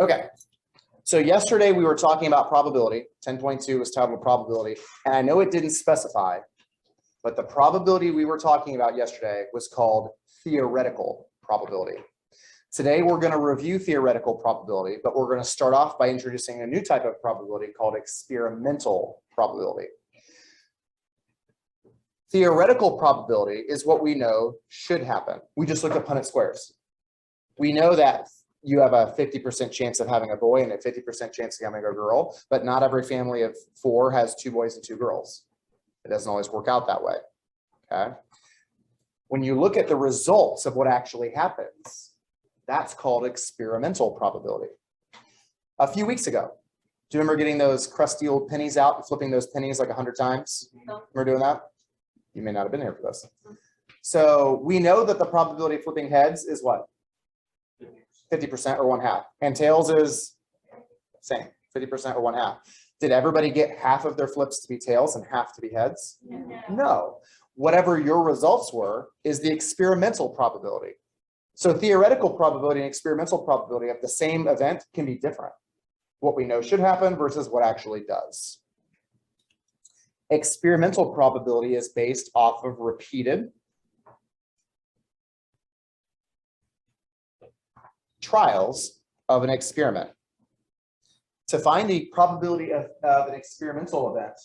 Okay, so yesterday we were talking about probability. 10.2 was titled probability, and I know it didn't specify, but the probability we were talking about yesterday was called theoretical probability. Today we're going to review theoretical probability, but we're going to start off by introducing a new type of probability called experimental probability. Theoretical probability is what we know should happen. We just looked at Punnett squares. We know that you have a 50% chance of having a boy and a 50% chance of having a girl, but not every family of 4 has 2 boys and 2 girls. It doesn't always work out that way, okay? When you look at the results of what actually happens, that's called experimental probability. A few weeks ago, do you remember getting those crusty old pennies out and flipping those pennies like 100 times? No. Remember doing that? You may not have been here for this. So we know that the probability of flipping heads is what? 50% or 1/2. And tails is same, 50% or 1/2. Did everybody get half of their flips to be tails and half to be heads? No. Whatever your results were is the experimental probability. So theoretical probability and experimental probability of the same event can be different. What we know should happen versus what actually does. Experimental probability is based off of repeated trials of an experiment. To find the probability of an experimental event,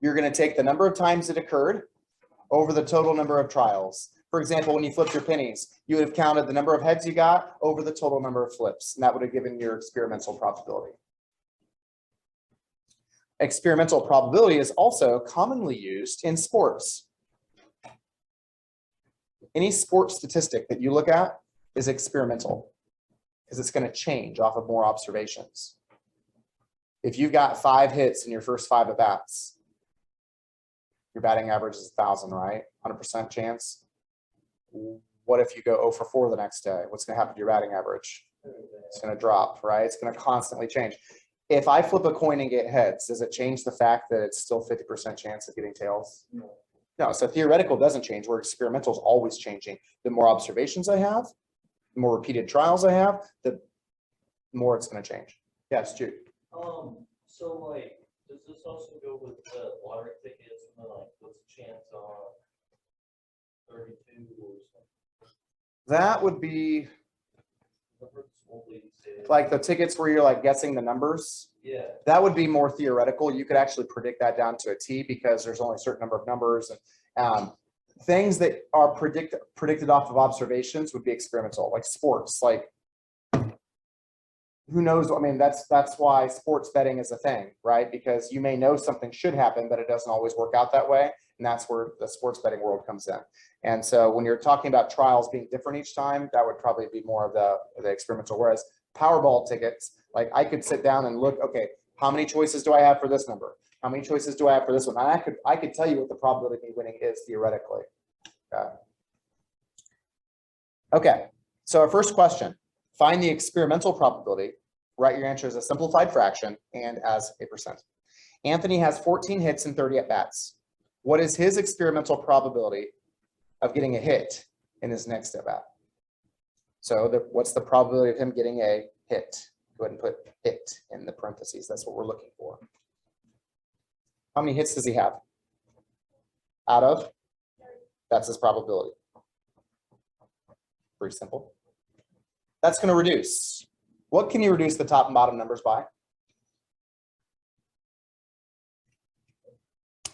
you're going to take the number of times it occurred over the total number of trials. For example, when you flipped your pennies, you would have counted the number of heads you got over the total number of flips, and that would have given your experimental probability. Experimental probability is also commonly used in sports. Any sports statistic that you look at is experimental because it's going to change off of more observations. If you've got 5 hits in your first 5 at-bats, your batting average is 1,000, right? 100% chance. What if you go 0 for 4 the next day? What's going to happen to your batting average? It's going to drop, right? It's going to constantly change. If I flip a coin and get heads, does it change the fact that it's still 50% chance of getting tails? No, so theoretical doesn't change, where experimental is always changing. The more observations I have, the more repeated trials I have, the more it's going to change. Yes, Jude. So like, does this also go with the lottery tickets? And like, what's the chance on 32 or something? That would be like the tickets where you're like guessing the numbers. Yeah. That would be more theoretical. You could actually predict that down to a T because there's only a certain number of numbers. And things that are predicted off of observations would be experimental, like sports. Like, who knows? I mean, that's why sports betting is a thing, right? Because you may know something should happen, but it doesn't always work out that way. And that's where the sports betting world comes in. And so when you're talking about trials being different each time, that would probably be more of the experimental. Whereas Powerball tickets, like I could sit down and look, okay, how many choices do I have for this number? How many choices do I have for this one? And I could tell you what the probability of me winning is theoretically. Okay, so our first question, find the experimental probability. Write your answer as a simplified fraction and as a percent. Anthony has 14 hits and 30 at-bats. What is his experimental probability of getting a hit in his next at-bat? So what's the probability of him getting a hit? Go ahead and put hit in the parentheses. That's what we're looking for. How many hits does he have? Out of? That's his probability. Pretty simple. That's going to reduce. What can you reduce the top and bottom numbers by?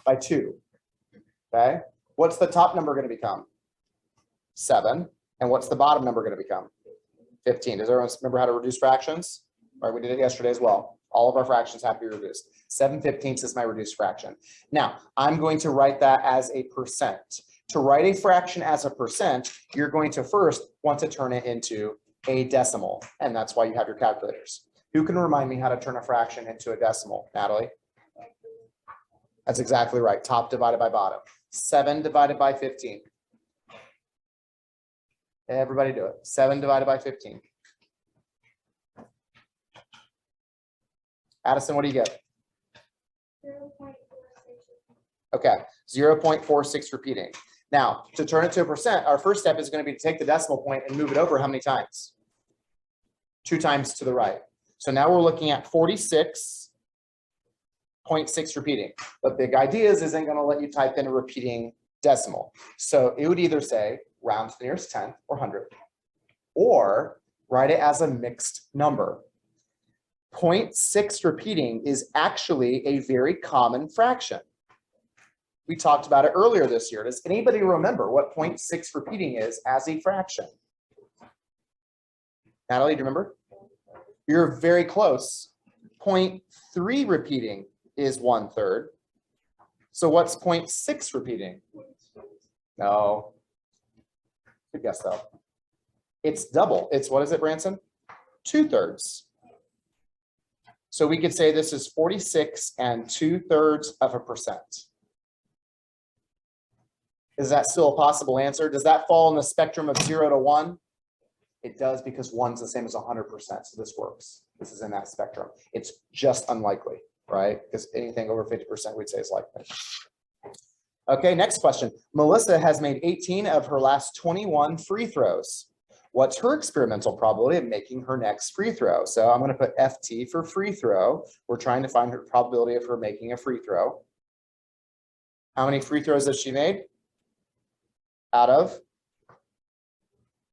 By 2. Okay. What's the top number going to become? 7. And what's the bottom number going to become? 15. Does everyone remember how to reduce fractions? All right, we did it yesterday as well. All of our fractions have to be reduced. 7/15 is my reduced fraction. Now, I'm going to write that as a percent. To write a fraction as a percent, you're going to first want to turn it into a decimal, and that's why you have your calculators. Who can remind me how to turn a fraction into a decimal? Natalie? That's exactly right. Top divided by bottom. 7 divided by 15. Everybody do it. 7 divided by 15. Addison, what do you get? 0.46. Okay, 0.46 repeating. Now, to turn it to a percent, our first step is going to be to take the decimal point and move it over how many times? 2 times to the right. So now we're looking at 46.6 repeating. But Big Ideas isn't going to let you type in a repeating decimal. So it would either say round to the nearest 10 or 100, or write it as a mixed number. 0.6 repeating is actually a very common fraction. We talked about it earlier this year. Does anybody remember what 0.6 repeating is as a fraction? Natalie, do you remember? You're very close. 0.3 repeating is 1/3. So what's 0.6 repeating? No. Good guess though. It's double. It's, what is it, Branson? 2/3. So we could say this is 46 2/3%. Is that still a possible answer? Does that fall in the spectrum of 0 to 1? It does, because 1's the same as 100%. So this works. This is in that spectrum. It's just unlikely, right? Because anything over 50% we'd say is likely. Okay, next question. Melissa has made 18 of her last 21 free throws. What's her experimental probability of making her next free throw? So I'm going to put FT for free throw. We're trying to find her probability of her making a free throw. How many free throws has she made? Out of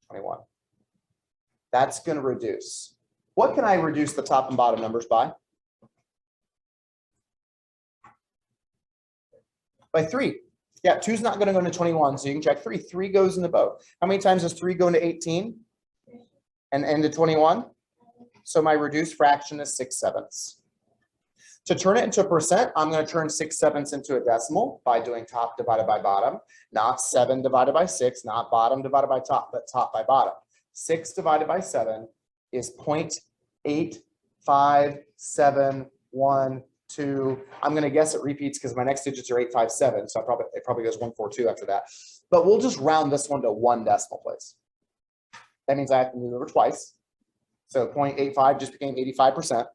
21. That's going to reduce. What can I reduce the top and bottom numbers by? By 3. Yeah, 2's not going to go into 21, so you can check 3. 3 goes into both. How many times does 3 go into 18 and into 21? So my reduced fraction is 6/7. To turn it into a percent, I'm going to turn 6/7 into a decimal by doing top divided by bottom, not 7 divided by 6, not bottom divided by top, but top by bottom. 6 divided by 7 is 0.8571. I'm going to guess it repeats because my next digits are 857. So it probably goes 142 after that. But we'll just round this one to 1 decimal place. That means I have to move over twice. So 0.85 just became 85%.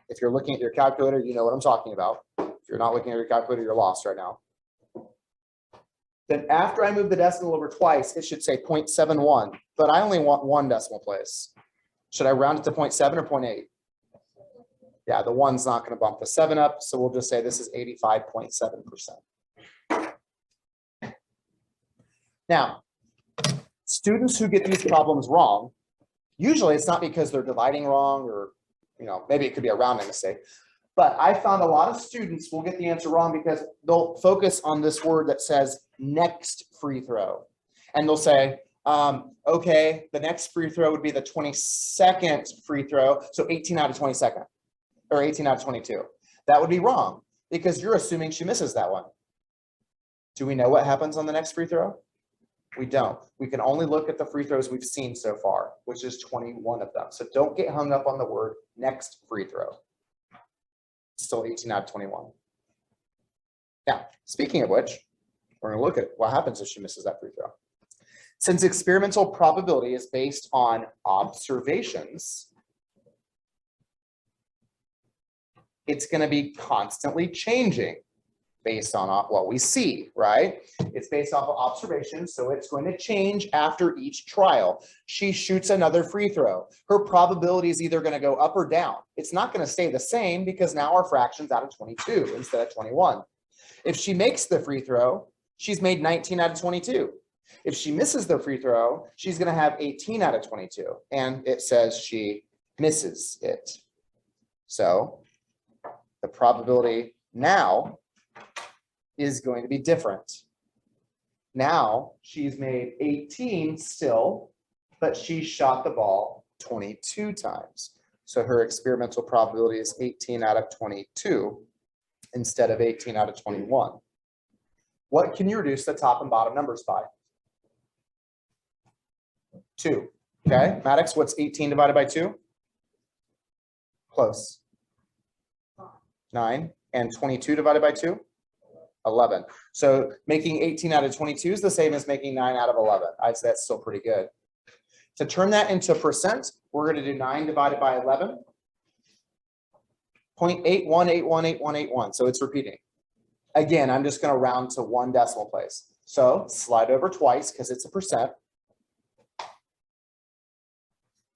If you're looking at your calculator, you know what I'm talking about. If you're not looking at your calculator, you're lost right now. Then after I move the decimal over twice, it should say 0.71, but I only want 1 decimal place. Should I round it to 0.7 or 0.8? Yeah, the 1's not going to bump the 7 up, so we'll just say this is 85.7%. Now, students who get these problems wrong, usually it's not because they're dividing wrong, or maybe it could be a rounding mistake. But I found a lot of students will get the answer wrong because they'll focus on this word that says next free throw. And they'll say, okay, the next free throw would be the 22nd free throw. So 18 out of 22nd, or 18 out of 22. That would be wrong because you're assuming she misses that one. Do we know what happens on the next free throw? We don't. We can only look at the free throws we've seen so far, which is 21 of them. So don't get hung up on the word next free throw. Still 18 out of 21. Now, speaking of which, we're going to look at what happens if she misses that free throw. Since experimental probability is based on observations, it's going to be constantly changing based on what we see, right? It's based off of observations, so it's going to change after each trial. She shoots another free throw. Her probability is either going to go up or down. It's not going to stay the same because now our fraction's out of 22 instead of 21. If she makes the free throw, she's made 19 out of 22. If she misses the free throw, she's going to have 18 out of 22. And it says she misses it. So the probability now is going to be different. Now she's made 18 still, but she shot the ball 22 times. So her experimental probability is 18 out of 22 instead of 18 out of 21. What can you reduce the top and bottom numbers by? 2. Okay, Maddox, what's 18 divided by 2? Close. 9. And 22 divided by 2? 11. So making 18 out of 22 is the same as making 9 out of 11. I'd say that's still pretty good. To turn that into percent, we're going to do 9 divided by 11. 0.81818181. So it's repeating. Again, I'm just going to round to 1 decimal place. So slide over twice because it's a percent.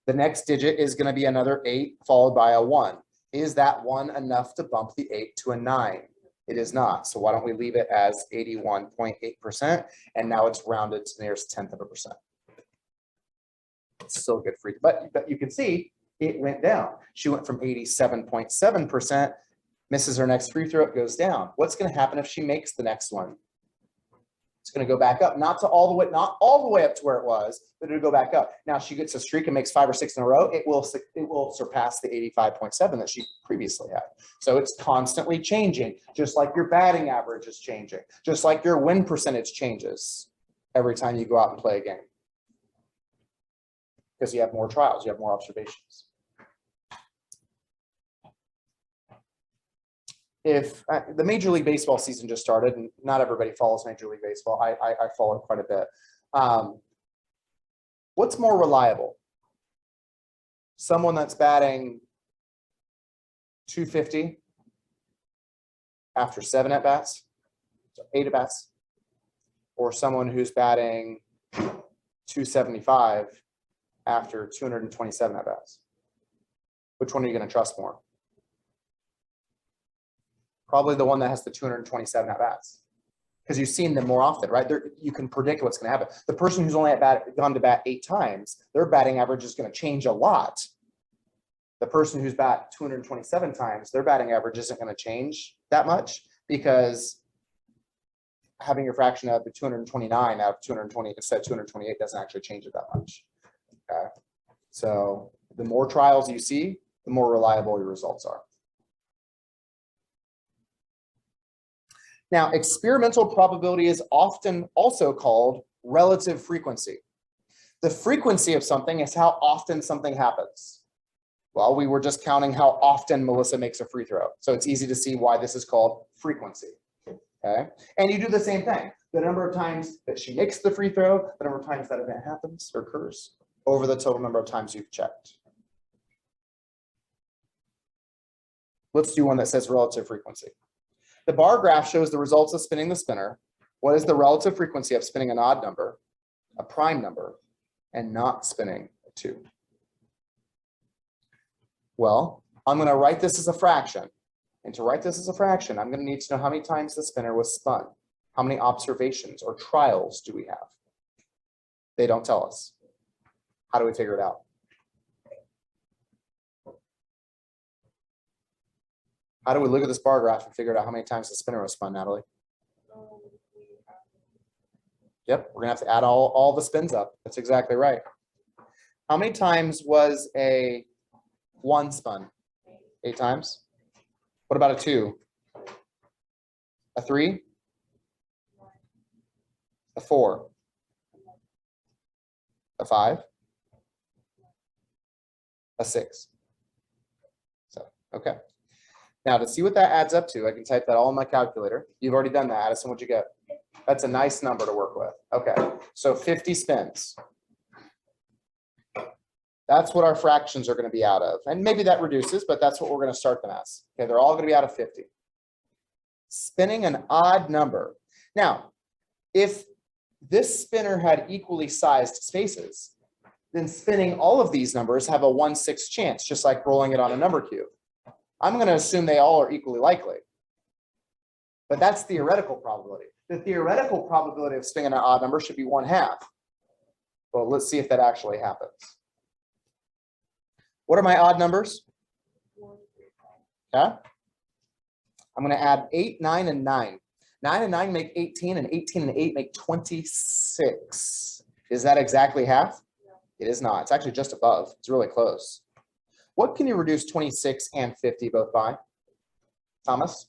The next digit is going to be another 8 followed by a 1. Is that 1 enough to bump the 8 to a 9? It is not. So why don't we leave it as 81.8%? And now it's rounded to the nearest tenth of a percent. It's still good for you, but you can see it went down. She went from 87.7%, misses her next free throw, it goes down. What's going to happen if she makes the next one? It's going to go back up, not all the way up to where it was, but it'll go back up. Now she gets a streak and makes 5 or 6 in a row. It will surpass the 85.7 that she previously had. So it's constantly changing, just like your batting average is changing, just like your win percentage changes every time you go out and play a game. Because you have more trials, you have more observations. If the Major League Baseball season just started, and not everybody follows Major League Baseball, I follow quite a bit. What's more reliable? Someone that's batting 250 after 7 at-bats, so 8 at-bats, or someone who's batting 275 after 227 at-bats? Which one are you going to trust more? Probably the one that has the 227 at-bats, because you've seen them more often, right? You can predict what's going to happen. The person who's only gone to bat 8 times, their batting average is going to change a lot. The person who's bat 227 times, their batting average isn't going to change that much, because having your fraction of the 229 out of 220 instead of 228 doesn't actually change it that much. Okay, so the more trials you see, the more reliable your results are. Now, experimental probability is often also called relative frequency. The frequency of something is how often something happens. Well, we were just counting how often Melissa makes a free throw. So it's easy to see why this is called frequency. Okay. And you do the same thing. The number of times that she makes the free throw, the number of times that event happens or occurs over the total number of times you've checked. Let's do one that says relative frequency. The bar graph shows the results of spinning the spinner. What is the relative frequency of spinning an odd number, a prime number, and not spinning a 2? Well, I'm going to write this as a fraction. And to write this as a fraction, I'm going to need to know how many times the spinner was spun. How many observations or trials do we have? They don't tell us. How do we figure it out? How do we look at this bar graph and figure out how many times the spinner was spun, Natalie? Yep, we're gonna have to add all the spins up. That's exactly right. How many times was a 1 spun? 8 times. What about a 2? A 3? A 4? A 5? A 6? So, okay. Now to see what that adds up to, I can type that all in my calculator. You've already done that, Addison. What'd you get? That's a nice number to work with. Okay, so 50 spins. That's what our fractions are going to be out of. And maybe that reduces, but that's what we're going to start them as. Okay, they're all going to be out of 50. Spinning an odd number. Now, if this spinner had equally sized spaces, then spinning all of these numbers have a 1/6 chance, just like rolling it on a number cube. I'm going to assume they all are equally likely. But that's theoretical probability. The theoretical probability of spinning an odd number should be 1/2. Well, let's see if that actually happens. What are my odd numbers? Okay. I'm going to add 8, 9, and 9. 9 and 9 make 18, and 18 and 8 make 26. Is that exactly half? No. It is not. It's actually just above. It's really close. What can you reduce 26 and 50 both by? Thomas?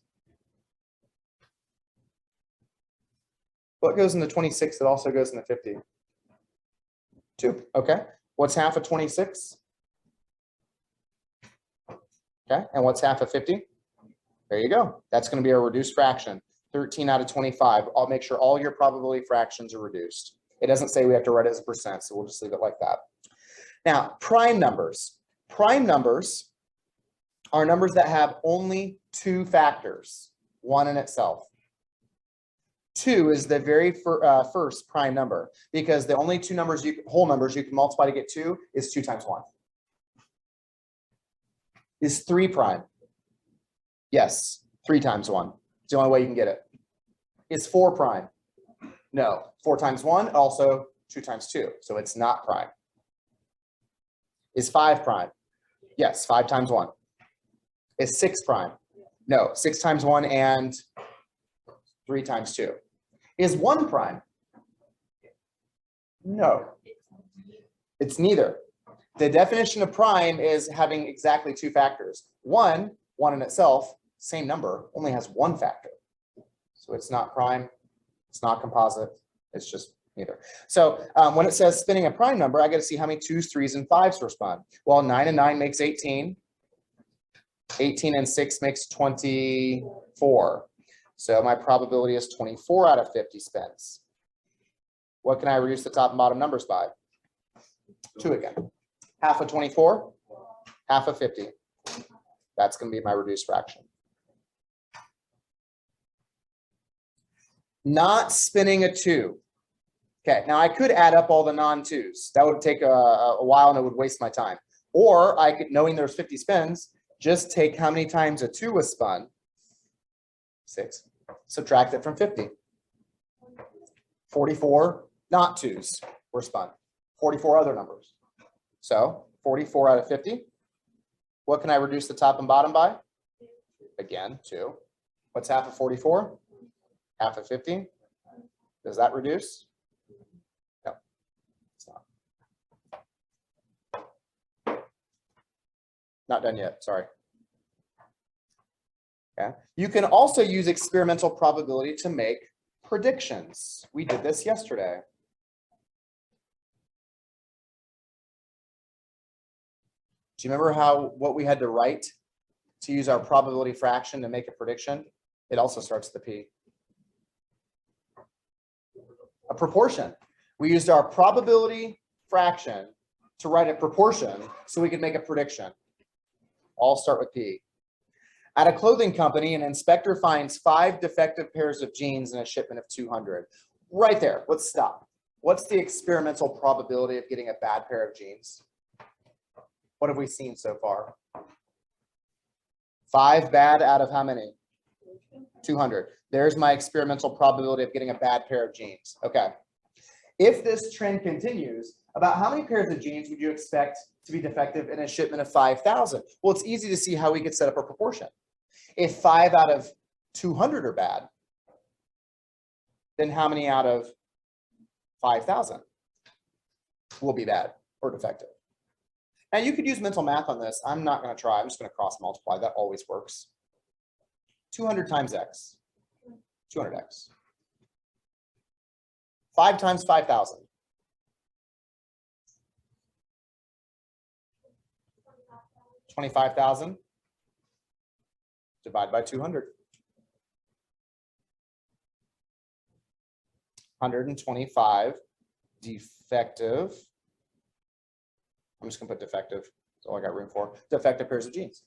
What goes into 26 that also goes into 50? 2. Okay. What's half of 26? Okay. And what's half of 50? There you go. That's going to be a reduced fraction. 13 out of 25. I'll make sure all your probability fractions are reduced. It doesn't say we have to write it as a percent, so we'll just leave it like that. Now, prime numbers. Prime numbers are numbers that have only 2 factors, one in itself. 2 is the very first prime number, because the only 2 numbers, whole numbers you can multiply to get 2 is 2 times 1. Is 3 prime? Yes, 3 times 1. It's the only way you can get it. Is 4 prime? No, 4 times 1, also 2 times 2, so it's not prime. Is 5 prime? Yes, 5 times 1. Is 6 prime? No, 6 times 1 and 3 times 2. Is 1 prime? No, it's neither. The definition of prime is having exactly 2 factors. 1 in itself, same number, only has 1 factor. So it's not prime, it's not composite, it's just neither. So when it says spinning a prime number, I got to see how many 2s, 3s, and 5s were spun. Well, 9 and 9 makes 18. 18 and 6 makes 24. So my probability is 24 out of 50 spins. What can I reduce the top and bottom numbers by? 2 again. Half of 24, half of 50. That's going to be my reduced fraction. Not spinning a 2. Okay, now I could add up all the non-2s. That would take a while and it would waste my time. Or I could, knowing there's 50 spins, just take how many times a 2 was spun, 6, subtract it from 50. 44 not 2s were spun, 44 other numbers. So 44 out of 50. What can I reduce the top and bottom by? Again, 2. What's half of 44? Half of 50. Does that reduce? No, it's not. Not done yet, sorry. Okay. You can also use experimental probability to make predictions. We did this yesterday. Do you remember what we had to write to use our probability fraction to make a prediction? It also starts with the P. A proportion. We used our probability fraction to write a proportion so we could make a prediction. All start with P. At a clothing company, an inspector finds 5 defective pairs of jeans in a shipment of 200. Right there, let's stop. What's the experimental probability of getting a bad pair of jeans? What have we seen so far? 5 bad out of how many? 200. There's my experimental probability of getting a bad pair of jeans. Okay. If this trend continues, about how many pairs of jeans would you expect to be defective in a shipment of 5,000? Well, it's easy to see how we could set up a proportion. If 5 out of 200 are bad, then how many out of 5,000 will be bad or defective? Now you could use mental math on this. I'm not going to try. I'm just going to cross multiply. That always works. 200 times x, 200x. 5 times 5,000. 25,000 divided by 200. 125 defective. I'm just going to put defective. That's all I got room for. Defective pairs of jeans.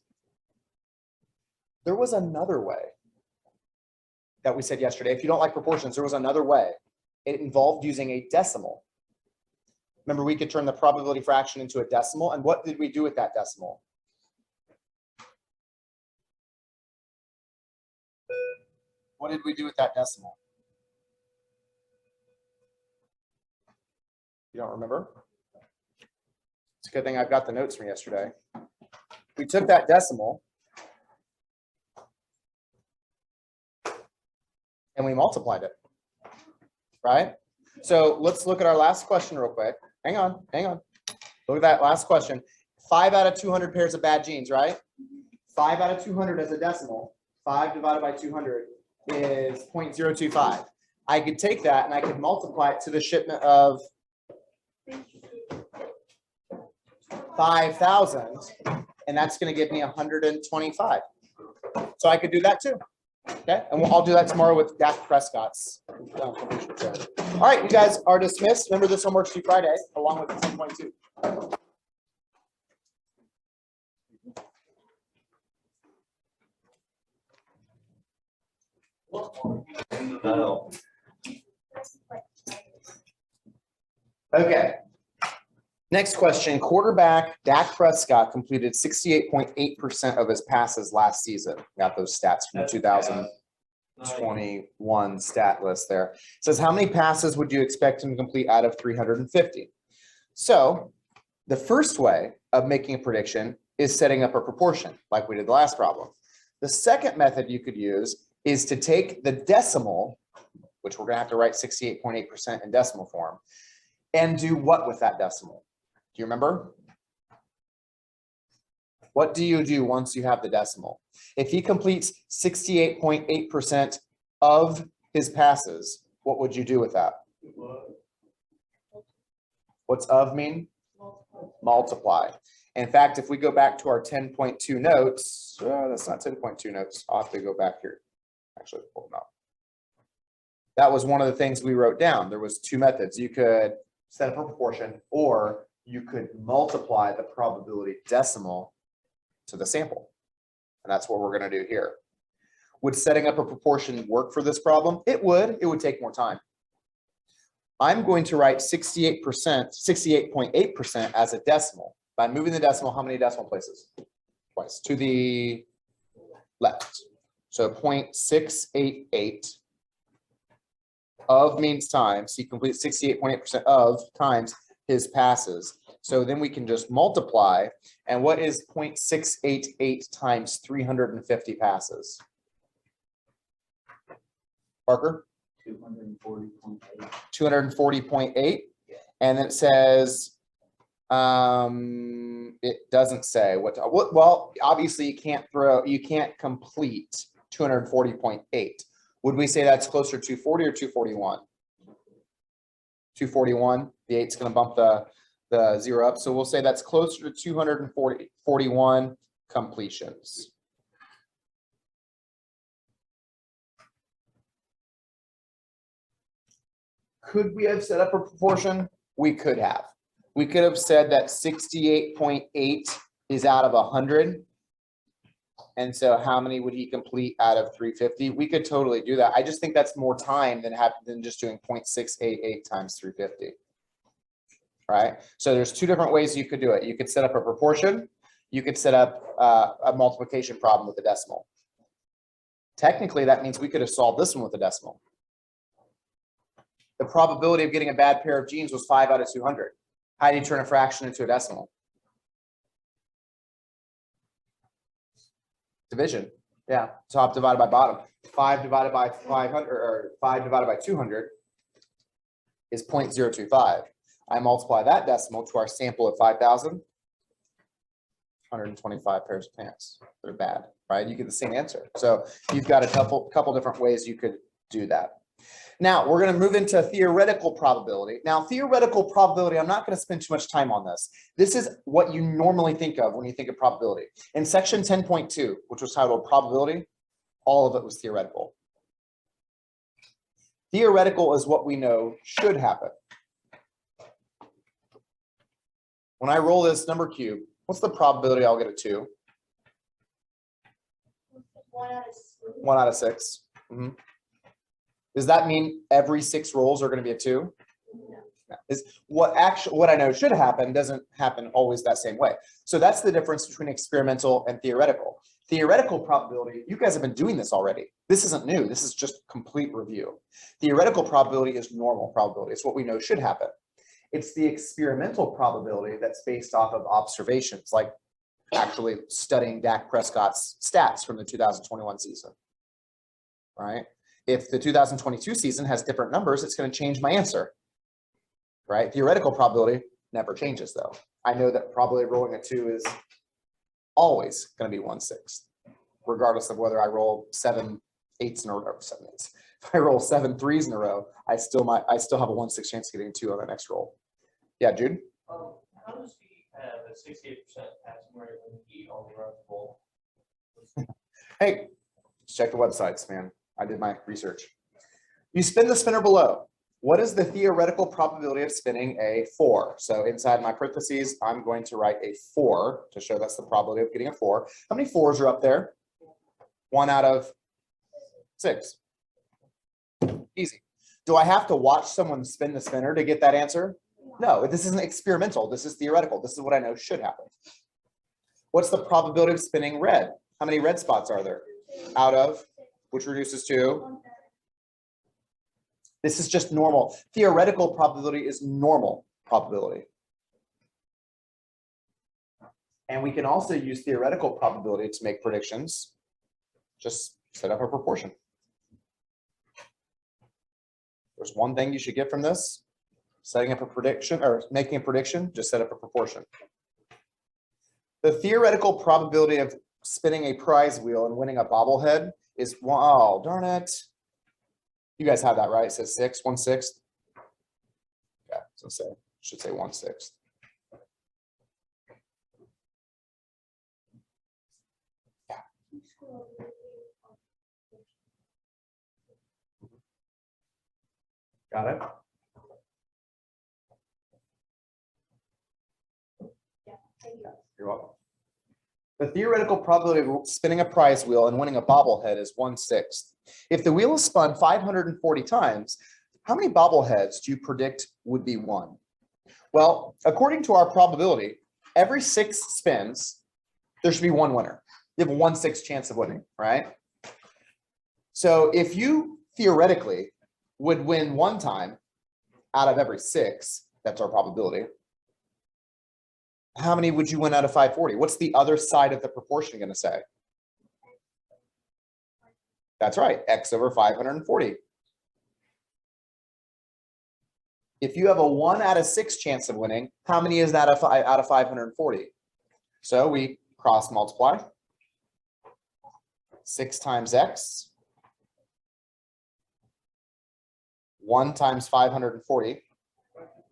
There was another way that we said yesterday. If you don't like proportions, there was another way. It involved using a decimal. Remember, we could turn the probability fraction into a decimal. And what did we do with that decimal? What did we do with that decimal? You don't remember? It's a good thing I've got the notes from yesterday. We took that decimal and we multiplied it, right? So let's look at our last question real quick. Hang on. Look at that last question. 5 out of 200 pairs of bad jeans, right? 5 out of 200 as a decimal. 5 divided by 200 is 0.025. I could take that and I could multiply it to the shipment of 5,000, and that's going to give me 125. So I could do that too. Okay, and I'll do that tomorrow with Dak Prescott's. All right, you guys are dismissed. Remember, this homework's due Friday, along with the 10.2. No. Okay. Next question, quarterback Dak Prescott completed 68.8% of his passes last season. Got those stats from the That's 2021 stat list there. Says, how many passes would you expect him to complete out of 350? So the first way of making a prediction is setting up a proportion like we did the last problem. The second method you could use is to take the decimal, which we're going to have to write 68.8% in decimal form, and do what with that decimal? Do you remember? What do you do once you have the decimal? If he completes 68.8% of his passes, what would you do with that? What's of mean? Multiply. In fact, if we go back to our 10.2 notes, that's not 10.2 notes. I'll have to go back here. Actually, hold on. That was one of the things we wrote down. There was two methods. You could set up a proportion, or you could multiply the probability decimal to the sample. And that's what we're going to do here. Would setting up a proportion work for this problem? It would. It would take more time. I'm going to write 68.8% as a decimal. By moving the decimal, how many decimal places? Twice. To the left. So 0.688 of means times. He completes 68.8% of times his passes. So then we can just multiply. And what is 0.688 times 350 passes? Parker? 240.8. 240.8. And then it says, it doesn't say what, well, obviously you can't complete 240.8. Would we say that's closer to 240 or 241? 241, the 8's going to bump the 0 up. So we'll say that's closer to 241 completions. Could we have set up a proportion? We could have. We could have said that 68.8 is out of 100. And so how many would he complete out of 350? We could totally do that. I just think that's more time than just doing 0.688 times 350. Right? So there's two different ways you could do it. You could set up a proportion. You could set up a multiplication problem with a decimal. Technically, that means we could have solved this one with a decimal. The probability of getting a bad pair of genes was 5 out of 200. How do you turn a fraction into a decimal? Division. Yeah, top divided by bottom. 5 divided by 500, or 5 divided by 200 is 0.025. I multiply that decimal to our sample of 5,000. 125 pairs of pants. They're bad, right? You get the same answer. So you've got a couple different ways you could do that. Now we're going to move into theoretical probability. Now, theoretical probability, I'm not going to spend too much time on this. This is what you normally think of when you think of probability. In section 10.2, which was titled probability, all of it was theoretical. Theoretical is what we know should happen. When I roll this number cube, what's the probability I'll get a 2? 1 out of 6. 1 out of 6. Mm-hmm. Does that mean every 6 rolls are going to be a 2? No. Is what I know should happen doesn't happen always that same way. So that's the difference between experimental and theoretical. Theoretical probability, you guys have been doing this already. This isn't new. This is just complete review. Theoretical probability is normal probability. It's what we know should happen. It's the experimental probability that's based off of observations, like actually studying Dak Prescott's stats from the 2021 season, right? If the 2022 season has different numbers, it's going to change my answer, right? Theoretical probability never changes, though. I know that probability of rolling a 2 is always going to be 1/6, regardless of whether I roll 7 8s in a row, 7 8s. If I roll 7 3s in a row, I still have a 1/6 chance of getting a 2 on the next roll. Yeah, Jude? How does he have a 68% passing rate when he only runs the ball? Hey, check the websites, man. I did my research. You spin the spinner below. What is the theoretical probability of spinning a 4? So inside my parentheses, I'm going to write a 4 to show that's the probability of getting a 4. How many 4s are up there? 1 out of 6. Easy. Do I have to watch someone spin the spinner to get that answer? No. No, this isn't experimental. This is theoretical. This is what I know should happen. What's the probability of spinning red? How many red spots are there? Out of, which reduces to? This is just normal. Theoretical probability is normal probability. And we can also use theoretical probability to make predictions. Just set up a proportion. There's one thing you should get from this. Setting up a prediction or making a prediction, just set up a proportion. The theoretical probability of spinning a prize wheel and winning a bobblehead is, oh, darn it. You guys have that, right? It says 6, 1/6. Yeah, so say, should say 1/6. Got it? You're welcome. The theoretical probability of spinning a prize wheel and winning a bobblehead is 1/6. If the wheel is spun 540 times, how many bobbleheads do you predict would be won? Well, according to our probability, every 6 spins, there should be one winner. You have a 1/6 chance of winning, right? So if you theoretically would win one time out of every 6, that's our probability. How many would you win out of 540? What's the other side of the proportion going to say? That's right, x over 540. If you have a 1 out of 6 chance of winning, how many is that out of 540? So we cross multiply. 6 times x. 1 times 540.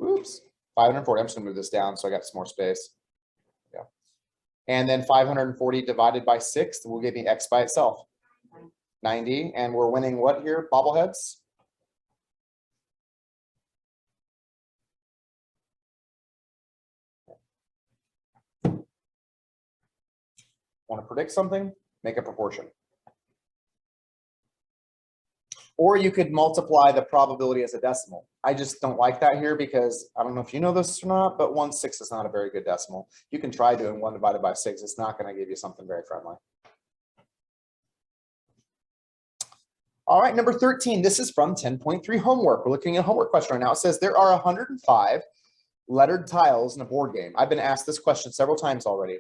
Oops, 540. I'm just gonna move this down so I got some more space. Yeah. And then 540 divided by 6 will give me x by itself. 90. And we're winning what here? Bobbleheads? Want to predict something? Make a proportion. Or you could multiply the probability as a decimal. I just don't like that here because I don't know if you know this or not, but 1/6 is not a very good decimal. You can try doing 1 divided by 6. It's not going to give you something very friendly. All right, number 13. This is from 10.3 homework. We're looking at a homework question right now. It says there are 105 lettered tiles in a board game. I've been asked this question several times already.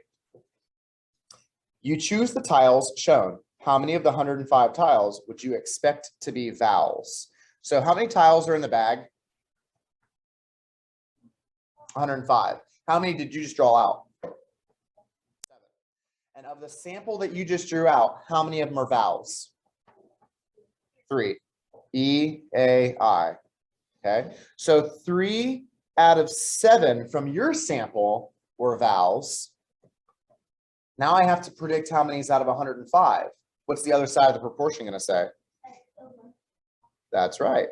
You choose the tiles shown. How many of the 105 tiles would you expect to be vowels? So how many tiles are in the bag? 105. How many did you just draw out? 7. And of the sample that you just drew out, how many of them are vowels? 3. E, A, I. Okay. So 3 out of 7 from your sample were vowels. Now I have to predict how many is out of 105. What's the other side of the proportion going to say? That's right.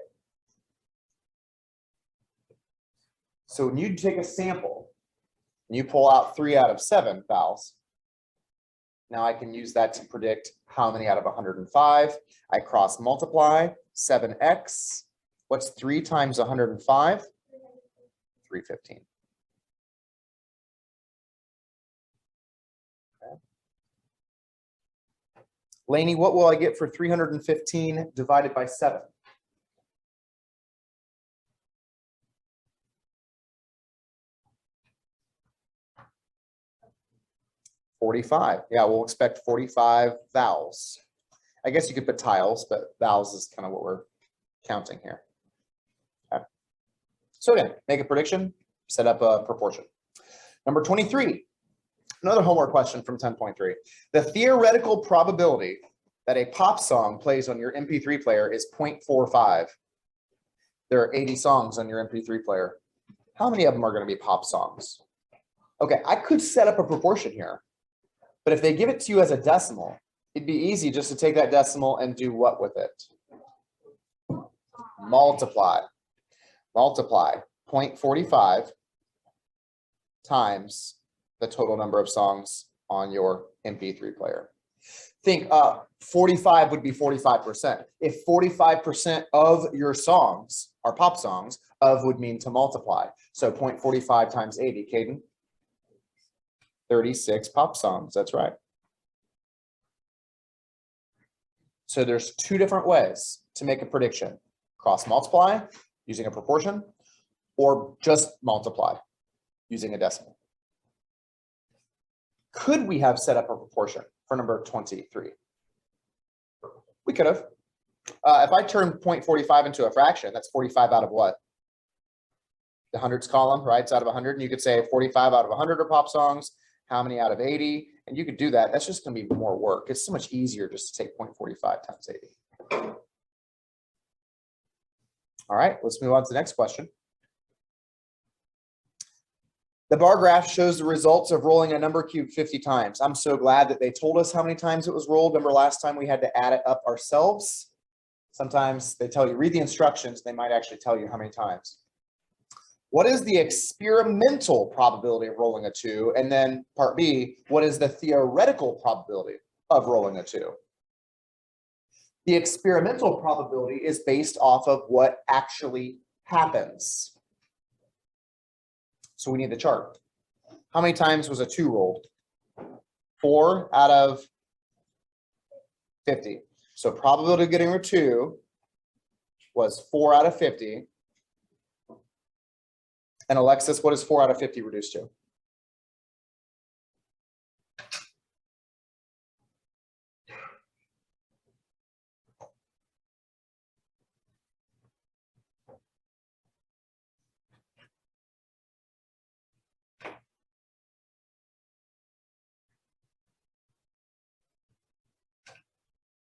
So when you take a sample and you pull out 3 out of 7 vowels, now I can use that to predict how many out of 105. I cross multiply 7x. What's 3 times 105? 315. Lainey, what will I get for 315 divided by 7? 45. Yeah, we'll expect 45 vowels. I guess you could put tiles, but vowels is kind of what we're counting here. Okay. So again, make a prediction, set up a proportion. Number 23. Another homework question from 10.3. The theoretical probability that a pop song plays on your MP3 player is 0.45. There are 80 songs on your MP3 player. How many of them are going to be pop songs? Okay, I could set up a proportion here, but if they give it to you as a decimal, it'd be easy just to take that decimal and do what with it? Multiply. Multiply 0.45 times the total number of songs on your MP3 player. Think 45 would be 45%. If 45% of your songs are pop songs. Of would mean to multiply. So 0.45 times 80, Caden? 36 pop songs, that's right. So there's two different ways to make a prediction. Cross multiply using a proportion, or just multiply using a decimal. Could we have set up a proportion for number 23? We could have. If I turn 0.45 into a fraction, that's 45 out of what? The hundreds column, right? It's out of 100. And you could say 45 out of 100 are pop songs. How many out of 80? And you could do that. That's just going to be more work. It's so much easier just to take 0.45 times 80. All right, let's move on to the next question. The bar graph shows the results of rolling a number cube 50 times. I'm so glad that they told us how many times it was rolled. Remember last time we had to add it up ourselves? Sometimes they tell you, read the instructions, they might actually tell you how many times. What is the experimental probability of rolling a 2? And then part B, what is the theoretical probability of rolling a 2? The experimental probability is based off of what actually happens. So we need the chart. How many times was a 2 rolled? 4 out of 50. So probability of getting a 2 was 4 out of 50. And Alexis, what is 4 out of 50 reduced to?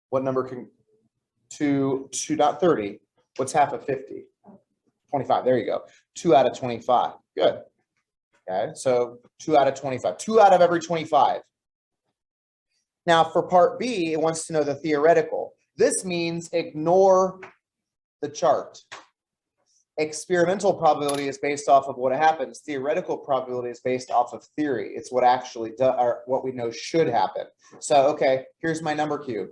What number can 2.30? What's half of 50? 25. There you go. 2 out of 25. Good. Okay, so 2 out of 25. 2 out of every 25. Now for part B, it wants to know the theoretical. This means ignore the chart. Experimental probability is based off of what happens. Theoretical probability is based off of theory. It's what actually does, or what we know should happen. So, okay, here's my number cube.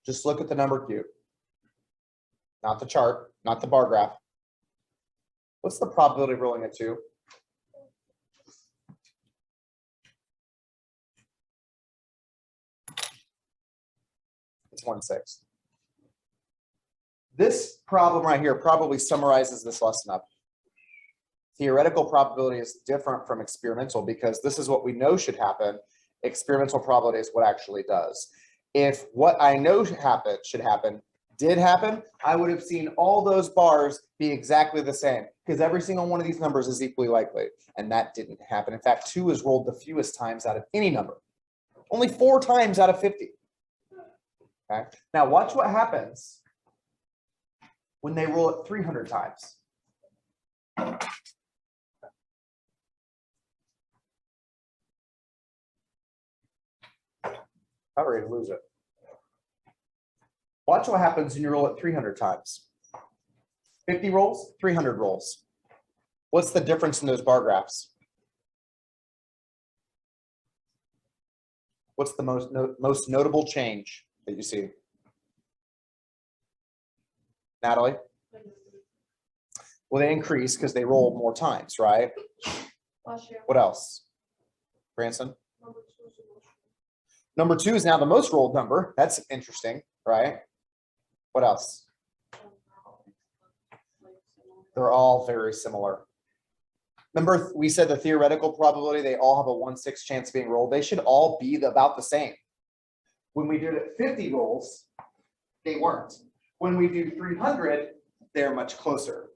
Just look at the number cube. Not the chart, not the bar graph. What's the probability of rolling a 2? It's 1/6. This problem right here probably summarizes this lesson up. Theoretical probability is different from experimental because this is what we know should happen. Experimental probability is what actually does. If what I know should happen, did happen, I would have seen all those bars be exactly the same because every single one of these numbers is equally likely. And that didn't happen. In fact, 2 is rolled the fewest times out of any number. Only 4 times out of 50. Okay. Now watch what happens when they roll it 300 times. About ready to lose it. Watch what happens when you roll it 300 times. 50 rolls, 300 rolls. What's the difference in those bar graphs? What's the most notable change that you see? Natalie? Well, they increase because they roll more times, right? What else? Branson? Number 2 is now the most rolled number. That's interesting, right? What else? They're all very similar. Remember, we said the theoretical probability, they all have a 1/6 chance of being rolled. They should all be about the same. When we did it 50 rolls, they weren't. When we do 300, they're much closer.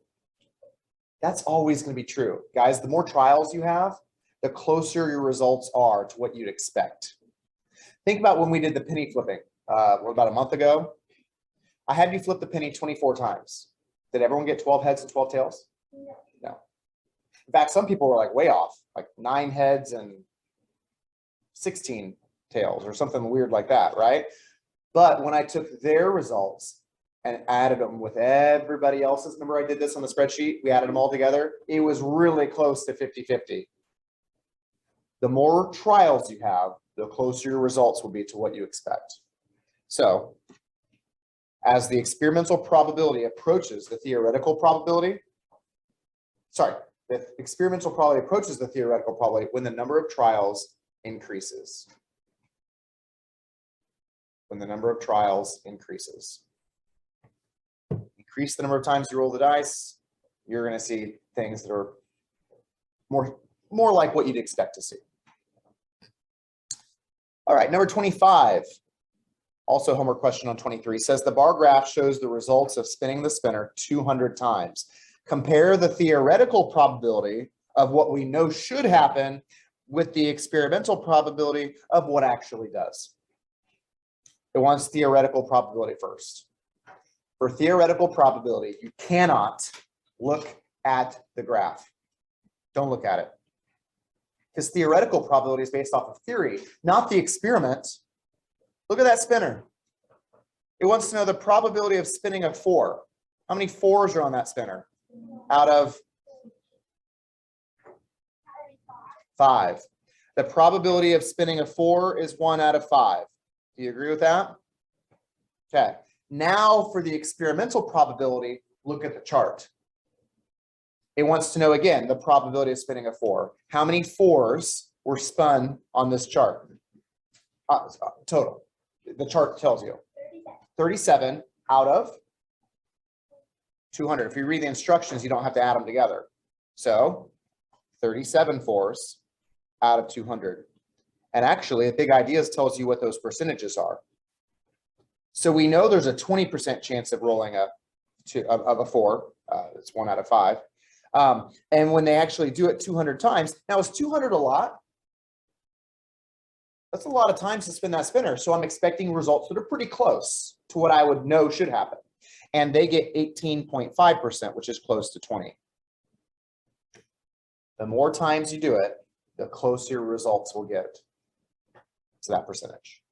That's always going to be true. Guys, the more trials you have, the closer your results are to what you'd expect. Think about when we did the penny flipping, about a month ago. I had you flip the penny 24 times. Did everyone get 12 heads and 12 tails? No. In fact, some people were like way off, like 9 heads and 16 tails or something weird like that, right? But when I took their results and added them with everybody else's, remember I did this on the spreadsheet? We added them all together. It was really close to 50-50. The more trials you have, the closer your results will be to what you expect. So as the experimental probability approaches the theoretical probability. Sorry, the experimental probability approaches the theoretical probability when the number of trials increases. When the number of trials increases. Increase the number of times you roll the dice, you're going to see things that are more like what you'd expect to see. All right, number 25. Also homework question on 23 says the bar graph shows the results of spinning the spinner 200 times. Compare the theoretical probability of what we know should happen with the experimental probability of what actually does. It wants theoretical probability first. For theoretical probability, you cannot look at the graph. Don't look at it. Because theoretical probability is based off of theory, not the experiment. Look at that spinner. It wants to know the probability of spinning a 4. How many 4s are on that spinner? Out of 5. The probability of spinning a 4 is 1 out of 5. Do you agree with that? Okay. Now for the experimental probability, look at the chart. It wants to know, again, the probability of spinning a 4. How many 4s were spun on this chart? Total. The chart tells you. 37 out of 200. If you read the instructions, you don't have to add them together. So 37 4s out of 200. And actually, the Big Ideas tells you what those percentages are. So we know there's a 20% chance of rolling a 4. It's 1 out of 5. And when they actually do it 200 times, now is 200 a lot? That's a lot of times to spin that spinner. So I'm expecting results that are pretty close to what I would know should happen. And they get 18.5%, which is close to 20. The more times you do it, the closer your results will get to that percentage.